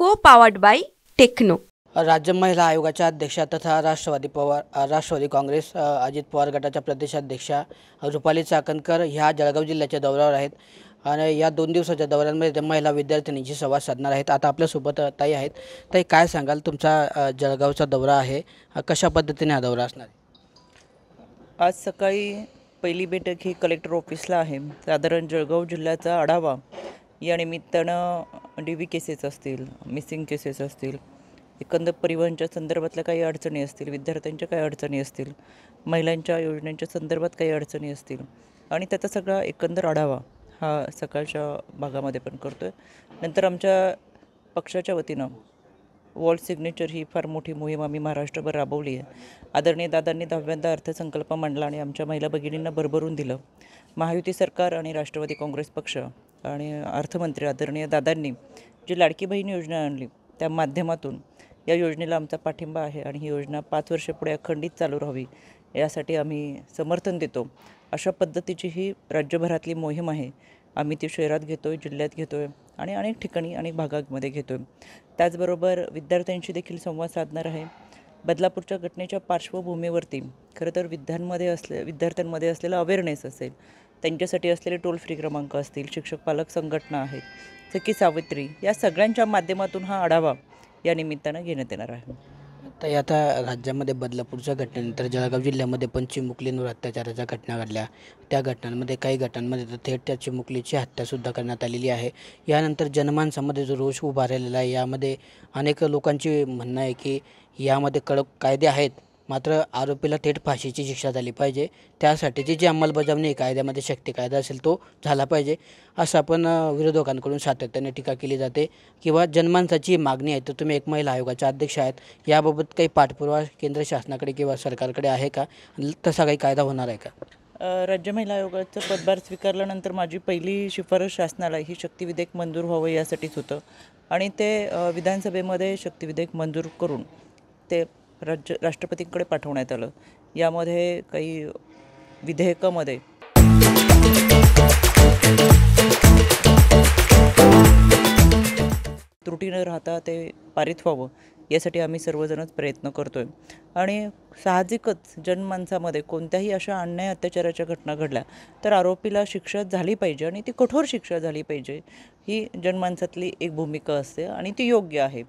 को powered by techno. राज्य महिला आयोगाच्या अध्यक्षा तथा राष्ट्रवादी काँग्रेस अजित पवार गटाच्या प्रदेशाध्यक्षा रुपाली चाकणकर ह्या जळगाव जिल्ह्याच्या दौऱ्यावर आहेत आणि या 2 दिवसाच्या दौऱ्यांमध्ये ते महिला विद्यार्थिनींशी संवाद साधणार आहेत। आता आपल्यासोबत ताई आहेत। ताई, काय सांगाल, तुमचा जळगावचा दौरा आहे, कशा पद्धतीने हा दौरा असणार आहे? आज सकाळी पहिली बैठक ही कलेक्टर ऑफिसला आहे। साधारण जळगाव जिल्ह्याचा आढावा या निमित्तानं DV केसेस असतील, मिसिंग केसेस असतील, एकंदर परिवहनच्या संदर्भातल्या काही अडचणी असतील, विद्यार्थ्यांच्या काही अडचणी असतील, महिलांच्या योजनांच्या संदर्भात काही अडचणी असतील आणि त्याचा सगळा एकंदर आढावा हा सकाळच्या भागामध्ये पण करतो आहे। नंतर आमच्या पक्षाच्या वतीनं वॉल सिग्नेचर ही फार मोठी मोहीम आम्ही महाराष्ट्रभर राबवली आहे। आदरणीय दादांनी 10व्यांदा अर्थसंकल्प मांडला आणि आमच्या महिला भगिनींना भरभरून दिलं। महायुती सरकार आणि राष्ट्रवादी काँग्रेस पक्ष आणि अर्थमंत्री आदरणीय दादांनी जी लाडकी बहीण योजना आणली त्या माध्यमातून या योजनेला आमचा पाठिंबा आहे आणि ही योजना 5 वर्षे पुढे अखंडित चालू राहावी यासाठी आम्ही समर्थन देतो। अशा पद्धतीची ही राज्यभरातली मोहीम आहे। आम्ही ती शहरात घेतोय, जिल्ह्यात घेतोय आणि अनेक ठिकाणी अनेक भागांमध्ये घेतोय। त्याचबरोबर विद्यार्थ्यांशी देखील संवाद साधणार आहे। बदलापूरच्या घटनेच्या पार्श्वभूमीवरती खरं तर विद्यार्थ्यांमध्ये असलेला अवेअरनेस असेल, त्यांच्यासाठी असलेले टोल फ्री क्रमांक असतील, शिक्षक पालक संघटना आहेत, सखी सावित्री, या सगळ्यांच्या माध्यमातून हा आढावा या निमित्तानं घेण्यात येणार आहे। तर आता राज्यामध्ये बदलापूरच्या घटनेनंतर जळगाव जिल्ह्यामध्ये पण चिमुकलींवर अत्याचाराच्या घटना घडल्या। त्या घटनांमध्ये काही घटनांमध्ये तर थेट त्या चिमुकलीची हत्यासुद्धा करण्यात आलेली आहे। यानंतर जनमानसामध्ये जो रोष उभा राहिलेला आहे, यामध्ये अनेक लोकांची म्हणणं आहे की यामध्ये कडक कायदे आहेत, मात्र आरोपीला थेट फाशीची शिक्षा झाली पाहिजे। त्यासाठीची जी अंमलबजावणी कायद्यामध्ये शक्ती कायदा असेल तो झाला पाहिजे, असं आपण विरोधकांकडून सातत्याने टीका केली जाते किंवा जनमानसाची मागणी आहे। तर तुम्ही एक महिला आयोगाच्या अध्यक्ष आहेत, याबाबत काही पाठपुरावा केंद्र शासनाकडे किंवा सरकारकडे आहे का? तसा काही कायदा होणार आहे का? राज्य महिला आयोगाचं पदभार स्वीकारल्यानंतर माझी पहिली शिफारस शासनाला ही शक्ती विधेयक मंजूर व्हावं यासाठीच होतं आणि ते विधानसभेमध्ये शक्ती विधेयक मंजूर करून ते राष्ट्रपतींकडे पाठवण्यात आलं। यामध्ये काही विधेयकामध्ये त्रुटी न राहता ते पारित व्हावं यासाठी आम्ही सर्वजणच प्रयत्न करतोय आणि साहजिकच जनमानसामध्ये कोणत्याही अशा अन्याय अत्याचाराच्या घटना घडल्या तर आरोपीला शिक्षा झाली पाहिजे आणि ती कठोर शिक्षा झाली पाहिजे, ही जनमानसातली एक भूमिका असते आणि ती योग्य आहे।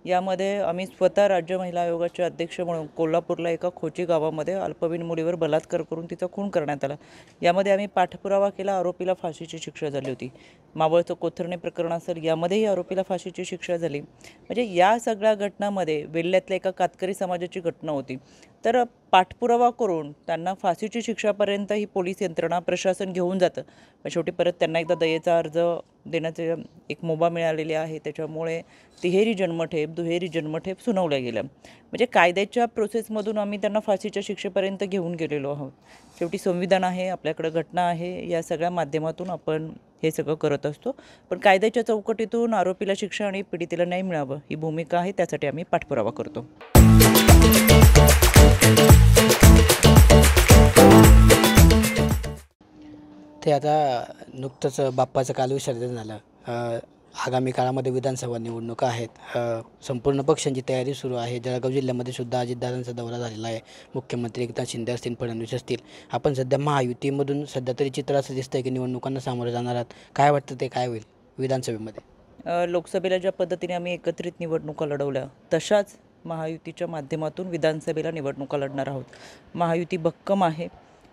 यामध्ये आम्ही स्वतः राज्य महिला आयोगाचे अध्यक्ष म्हणून कोल्हापूरला एका खोची गावामध्ये अल्पवयीन मुलीवर बलात्कार करून तिचा खून करण्यात आला। यामध्ये आम्ही पाठपुरावा केला, आरोपीला फाशीची शिक्षा झाली होती। मावळचं कोथरणे प्रकरण असेल, यामध्येही आरोपीला फाशीची शिक्षा झाली। म्हणजे या सगळ्या घटनांमध्ये वेल्ह्यातल्या एका कातकरी समाजाची घटना होती, तर पाठपुरावा करून त्यांना फाशीची शिक्षापर्यंत ही पोलीस यंत्रणा प्रशासन घेऊन जातं। शेवटी परत त्यांना एकदा दयेचा अर्ज देण्याचे एक मुभा मिळालेली आहे, त्याच्यामुळे तिहेरी जन्मठेप दुहेरी जन्मठेप सुनावल्या गेल्या। म्हणजे कायद्याच्या प्रोसेसमधून आम्ही त्यांना फाशीच्या शिक्षेपर्यंत घेऊन गेलेलो आहोत। शेवटी संविधान आहे, आपल्याकडे घटना आहे, या सगळ्या माध्यमातून आपण हे सगळं करत असतो। पण कायद्याच्या चौकटीतून आरोपीला शिक्षा आणि पीडितेला न्याय मिळावं ही भूमिका आहे, त्यासाठी आम्ही पाठपुरावा करतो। ते आता नुकतंच बाप्पाचं काल विसर्जन झालं। आगामी काळामध्ये विधानसभा निवडणुका आहेत, संपूर्ण पक्षांची तयारी सुरू आहे। जळगाव जिल्ह्यामध्ये सुद्धा अजितदादांचा दौरा झालेला आहे, मुख्यमंत्री एकनाथ शिंदे असतील, फडणवीस असतील। आपण सध्या महायुतीमधून सध्या तरी चित्र असं दिसतंय की निवडणुकांना सामोरे जाणार आहात, काय वाटतं ते काय होईल विधानसभेमध्ये? लोकसभेला ज्या पद्धतीने आम्ही एकत्रित निवडणुका लढवल्या तशाच महायुतीच्या माध्यमातून विधानसभेला निवडणुका लढणार आहोत। महायुती भक्कम आहे,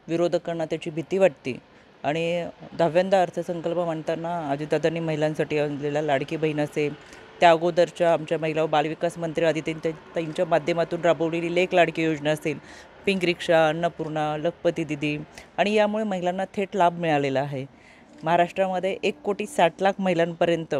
विरोधकांना त्याची भीती वाटते आणि 10व्यांदा अर्थसंकल्प मांडताना अजितदादांनी महिलांसाठी आणलेला लाडकी बहीण असेल, त्या अगोदरच्या आमच्या महिला व बालविकास मंत्री आदित्यताईंच्या माध्यमातून राबवलेली लेक लाडकी योजना असेल, पिंक रिक्षा, अन्नपूर्णा, लखपती दिदी, आणि यामुळे महिलांना थेट लाभ मिळालेला आहे। महाराष्ट्रामध्ये 1,60,00,000 महिलांपर्यंत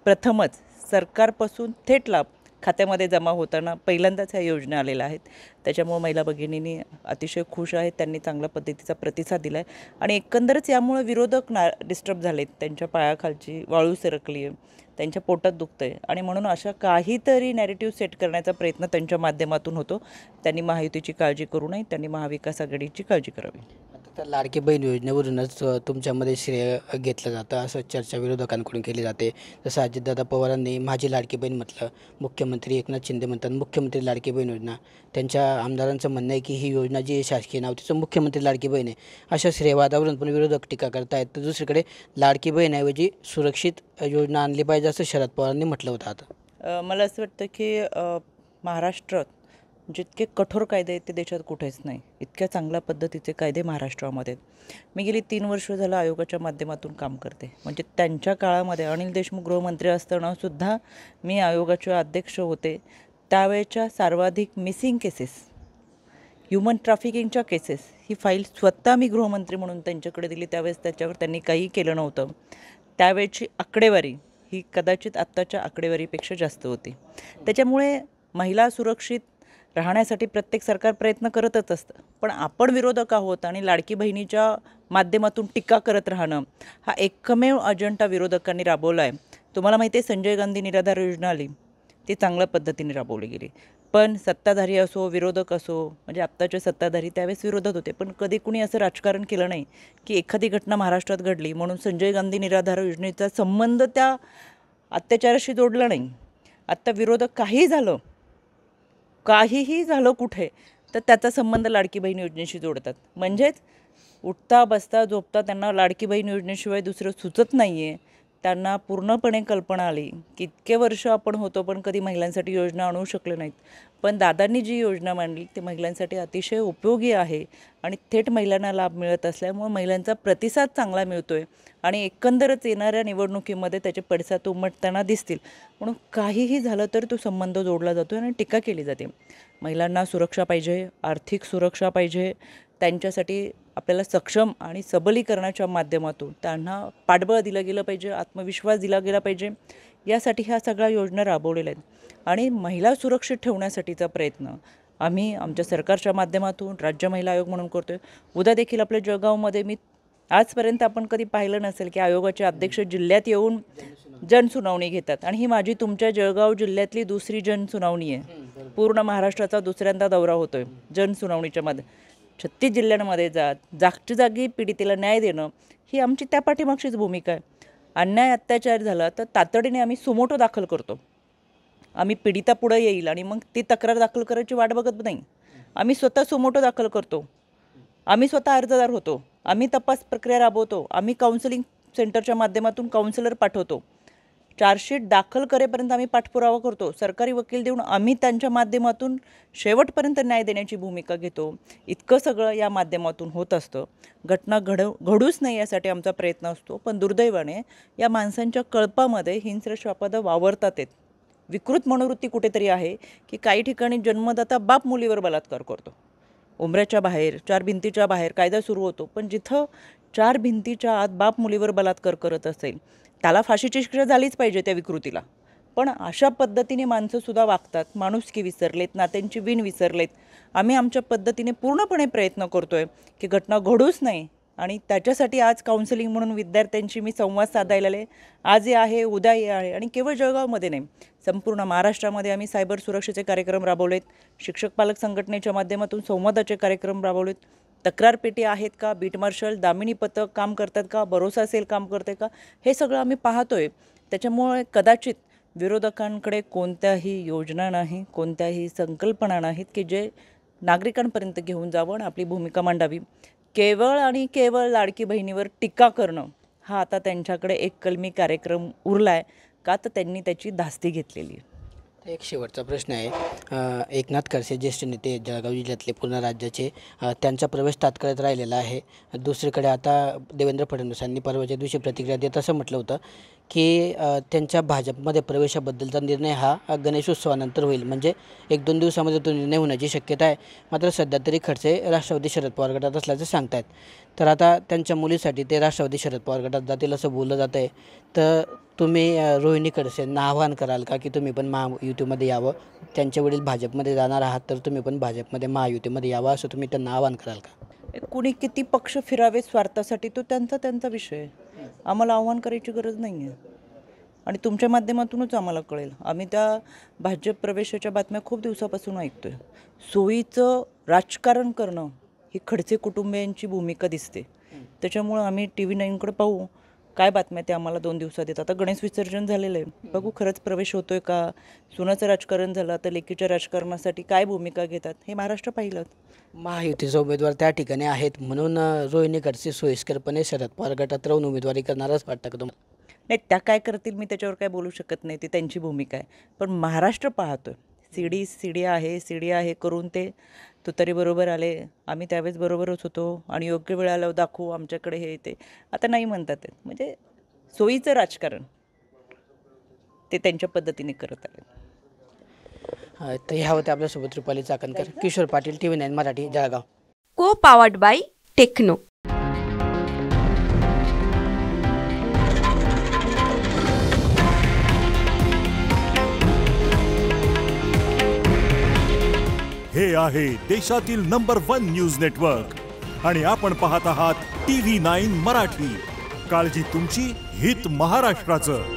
प्रथमच सरकारपासून थेट लाभ खात्यामध्ये जमा होताना पहिल्यांदाच ह्या योजना आलेल्या आहेत। त्याच्यामुळे महिला भगिनींनी अतिशय खुश आहेत, त्यांनी चांगल्या पद्धतीचा प्रतिसाद दिला आहे आणि एकंदरच यामुळे विरोधक डिस्टर्ब झालेत, त्यांच्या पायाखालची वाळू सरकली आहे, त्यांच्या पोटात दुखतं आहे आणि म्हणून अशा काहीतरी नॅरेटिव्ह सेट करण्याचा प्रयत्न त्यांच्या माध्यमातून होतो। त्यांनी महायुतीची काळजी करू नये, त्यांनी महाविकास आघाडीची काळजी करावी। तर लाडकी बहीण योजनेवरूनच तुमच्यामध्ये श्रेय घेतलं जातं असं चर्चा विरोधकांकडून केली जाते. जसं अजितदादा पवारांनी माझी लाडकी बहीण म्हटलं, मुख्यमंत्री एकनाथ शिंदे म्हणतात मुख्यमंत्री लाडकी बहीण योजना. त्यांच्या आमदारांचं म्हणणं आहे की ही योजना जी शासकीय नाव तिचं मुख्यमंत्री लाडकी बहीण आहे. अशा श्रेयवादावरून पण विरोधक टीका करतायत. तर दुसरीकडे लाडकी बहीणऐवजी सुरक्षित योजना आणली पाहिजे असं शरद पवारांनी म्हटलं होतं. आता मला असं वाटतं की महाराष्ट्रात जितके कठोर कायदे आहेत ते देशात कुठेच नाही. इतक्या चांगल्या पद्धतीचे कायदे महाराष्ट्रामध्ये आहेत. मी गेली 3 वर्ष झालं आयोगाच्या माध्यमातून काम करते. म्हणजे त्यांच्या काळामध्ये अनिल देशमुख गृहमंत्री असतानासुद्धा मी आयोगाचे अध्यक्ष होते. त्यावेळेच्या सर्वाधिक मिसिंग केसेस, ह्युमन ट्रॅफिकिंगच्या केसेस ही फाईल स्वतः मी गृहमंत्री म्हणून त्यांच्याकडे दिली. त्यावेळेस त्याच्यावर त्यांनी काही केलं नव्हतं. त्यावेळची आकडेवारी ही कदाचित आत्ताच्या आकडेवारीपेक्षा जास्त होती. त्याच्यामुळे महिला सुरक्षित राहण्यासाठी प्रत्येक सरकार प्रयत्न करतच असतं. पण आपण विरोधक आहोत आणि लाडकी बहिणीच्या माध्यमातून टीका करत राहणं हा एकमेव अजेंडा विरोधकांनी राबवला आहे. तुम्हाला माहिती आहे संजय गांधी निराधार योजना आली, ती चांगल्या पद्धतीने राबवली गेली. पण सत्ताधारी असो विरोधक असो, म्हणजे आत्ताचे सत्ताधारी त्यावेळेस विरोधात होते, पण कधी कुणी असं राजकारण केलं नाही की एखादी घटना महाराष्ट्रात घडली म्हणून संजय गांधी निराधार योजनेचा संबंध त्या अत्याचाराशी जोडला नाही. आत्ता विरोधक काहीही झालं कुठे तर त्याचा संबंध लाडकी बहीण योजनेशी जोडतात. म्हणजेच उठता बसता झोपता त्यांना लाडकी बहीण योजनेशिवाय दुसरं सुचत नाही आहे. त्यांना पूर्णपणे कल्पना आली की इतके वर्ष आपण होतो पण कधी महिलांसाठी योजना आणू शकले नाहीत. पण दादांनी जी योजना मांडली ती महिलांसाठी अतिशय उपयोगी आहे आणि थेट महिलांना लाभ मिळत असल्यामुळे महिलांचा प्रतिसाद चांगला मिळतो आहे आणि एकंदरच येणाऱ्या निवडणुकीमध्ये त्याचे पडसाद उमटताना दिसतील. म्हणून काहीही झालं तर तो संबंध जोडला जातो आणि टीका केली जाते. महिलांना सुरक्षा पाहिजे, आर्थिक सुरक्षा पाहिजे, त्यांच्यासाठी आपल्याला सक्षम आणि सबलीकरणाच्या माध्यमातून त्यांना पाठबळ दिलं गेलं पाहिजे, आत्मविश्वास दिला गेला पाहिजे. यासाठी ह्या सगळ्या योजना राबवलेल्या आहेत आणि महिला सुरक्षित ठेवण्यासाठीचा प्रयत्न आम्ही आमच्या सरकारच्या माध्यमातून राज्य महिला आयोग म्हणून करतो आहे. उद्या देखील आपल्या जळगावमध्ये मी आजपर्यंत आपण कधी पाहिलं नसेल की आयोगाचे अध्यक्ष जिल्ह्यात येऊन जनसुनावणी घेतात आणि ही माझी तुमच्या जळगाव जिल्ह्यातली दुसरी जनसुनावणी आहे. पूर्ण महाराष्ट्राचा दुसऱ्यांदा दौरा होतो आहे जनसुनावणीच्या मध्ये. 36 जिल्ह्यांमध्ये जागच्या जागी पीडितेला न्याय देणं ही आमची त्या पाठीमागचीच भूमिका आहे. अन्याय अत्याचार झाला तर तातडीने आम्ही सुमोटो दाखल करतो. आम्ही पीडिता पुढे येईल आणि मग ती तक्रार दाखल करायची वाट बघत नाही. आम्ही स्वतः सुमोटो दाखल करतो. आम्ही स्वतः अर्जदार होतो. आम्ही तपास प्रक्रिया राबवतो. आम्ही काउन्सिलिंग सेंटरच्या माध्यमातून काउन्सिलर पाठवतो. चार्जशीट दाखल करेपर्यंत आम्ही पाठपुरावा करतो. सरकारी वकील देऊन आम्ही त्यांच्या माध्यमातून शेवटपर्यंत न्याय देण्याची भूमिका घेतो. इतकं सगळं या माध्यमातून होत असतं. घटना घडूच नाही यासाठी आमचा प्रयत्न असतो. पण दुर्दैवाने या माणसांच्या कळपामध्ये हिंस्र श्वापदं वावरतात आहेत. विकृत मनोवृत्ती कुठेतरी आहे की काही ठिकाणी जन्मदाता बाप मुलीवर बलात्कार करतो. उंबऱ्याच्या बाहेर 4 भिंतीच्या बाहेर कायदा सुरू होतो. पण जिथं 4 भिंतीच्या आत बाप मुलीवर बलात्कार करत असेल त्याला फाशीची शिक्षा झालीच पाहिजे त्या विकृतीला. पण अशा पद्धतीने माणसंसुद्धा वागतात. माणुसकी विसरलेत, नात्यांची वीण विसरलेत. आम्ही आमच्या पद्धतीने पूर्णपणे प्रयत्न करतो आहे की घटना घडूच नाही आणि त्याच्यासाठी आज काउन्सिलिंग म्हणून विद्यार्थ्यांशी मी संवाद साधायला आले. आजही आहे, उद्याही आहे आणि केवळ जळगावमध्ये नाही, संपूर्ण महाराष्ट्रामध्ये आम्ही सायबर सुरक्षेचे कार्यक्रम राबवलेत. शिक्षक पालक संघटनेच्या माध्यमातून संवादाचे कार्यक्रम राबवलेत. तक्रार पेटी आहेत का, बीट मार्शल, दामिनी पथक काम करतात का, भरोसा सेल काम करते का, हे सगळं आम्ही पाहतोय. त्याच्यामुळे कदाचित विरोधकांकडे कोणत्याही योजना नाही, कोणत्याही संकल्पना नाहीत की जे नागरिकांपर्यंत घेऊन जावं आणि आपली भूमिका मांडावी. केवळ आणि केवळ लाडकी बहिणीवर टीका करणं हा आता त्यांच्याकडे एक कलमी कार्यक्रम उरला आहे का, तर त्यांनी त्याची धास्ती घेतलेली आहे. एक शेवटचा प्रश्न आहे. एकनाथ खडसे ज्येष्ठ नेते जळगाव जिल्ह्यातले पूर्ण राज्याचे, त्यांचा प्रवेश तात्काळात राहिलेला आहे. दुसरीकडे आता देवेंद्र फडणवीसांनी परवाच्या दिवशी प्रतिक्रिया देत असं म्हटलं होतं की त्यांच्या भाजपमध्ये प्रवेशाबद्दलचा निर्णय हा गणेशोत्सवानंतर होईल. म्हणजे 1-2 दिवसामध्ये तो निर्णय होण्याची शक्यता आहे. मात्र सध्या तरी खडसे राष्ट्रवादी शरद पवार गटात असल्याचं सांगत आहेत. तर आता त्यांच्या मुलीसाठी ते राष्ट्रवादी शरद पवार गटात जातील असं बोललं जात आहे. तर तुम्ही रोहिणी खडसेंना आवाहन कराल का की तुम्ही पण महायुतीमध्ये यावं? त्यांच्या वडील भाजपमध्ये जाणार आहात तर तुम्ही पण भाजपमध्ये महायुतीमध्ये यावं असं तुम्ही त्यांना आवाहन कराल का? कुणी किती पक्ष फिरावे स्वार्थासाठी तो त्यांचा विषय आहे. आम्हाला आव्हान करायची गरज नाही आहे आणि तुमच्या माध्यमातूनच आम्हाला कळेल. आम्ही त्या भाजप प्रवेशाच्या बातम्या खूप दिवसापासून ऐकतो आहे. सोयीचं राजकारण करणं ही खडसे कुटुंबियांची भूमिका दिसते. त्याच्यामुळं आम्ही TV9कडे पाहू काय बातम्या ते आम्हाला 2 दिवसात येतात. आता गणेश विसर्जन झालेलं आहे, बघू खरंच प्रवेश होतोय का, सुनाचं राजकारण झालं तर लेकीच्या राजकारणासाठी काय भूमिका घेतात हे महाराष्ट्र पाहिलं. महायुतीचे उमेदवार त्या ठिकाणी आहेत म्हणून रोहिणी खडसे सोयीस्करपणे शरद पवार गटात राहून उमेदवारी करणारच वाटतं का तुम्हाला? नाही, त्या काय करतील मी त्याच्यावर काय बोलू शकत नाही, ती त्यांची भूमिका आहे. पण महाराष्ट्र पाहतोय सीडी आहे करून ते तुतारी बरोबर आले, आम्ही त्यावेळेस बरोबरच होतो आणि योग्य वेळ आल्यावर दाखवू आमच्याकडे हे ते. आता नाही म्हणतात आहेत, म्हणजे सोयीचं राजकारण ते त्यांच्या पद्धतीने करत आले. तर ह्या होत्या आपल्यासोबत रुपाली चाकणकर, किशोर पाटील, TV9 मराठी, जळगाव. को पावर्ड बाय टेक्नो. हे आहे देशातील नंबर 1 न्यूज नेटवर्क आणि आपण पाहत आहात TV9 मराठी. काळजी तुमची, हित महाराष्ट्राचं.